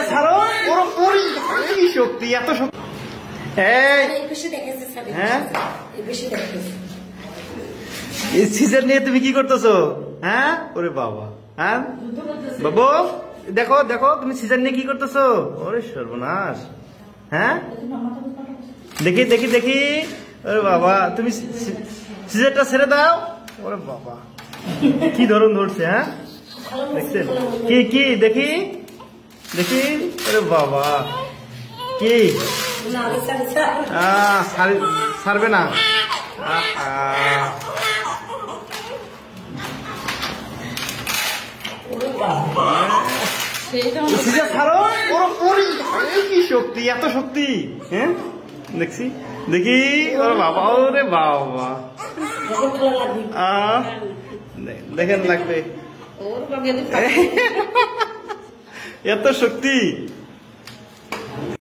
Caesar ছাড়ো, ওর কি শক্তি, এত শক্তি। হ্যাঁ, সিজার নিয়ে তুমি কি করতেছো? হ্যাঁ, ওরে বাবা, হ্যাঁ বাবু, দেখো দেখো তুমি সিজার নিয়ে কি করতেছো? ওরে সর্বনাশ। হ্যাঁ, দেখি দেখি দেখি, ওরে বাবা, তুমি সিজারটা ছেড়ে দাও। ওরে বাবা, কি ধরন ধরছে। হ্যাঁ, দেখছেন কি কি, দেখি দেখি, ওরে বাবা, কি ছাড়বে না। ছাড়ো, ওর কি শক্তি, এত শক্তি। হ্যাঁ, দেখছি দেখি, ওরে বাবা, ওরে বাবা, দেখেন লাগবে, এত শক্তি।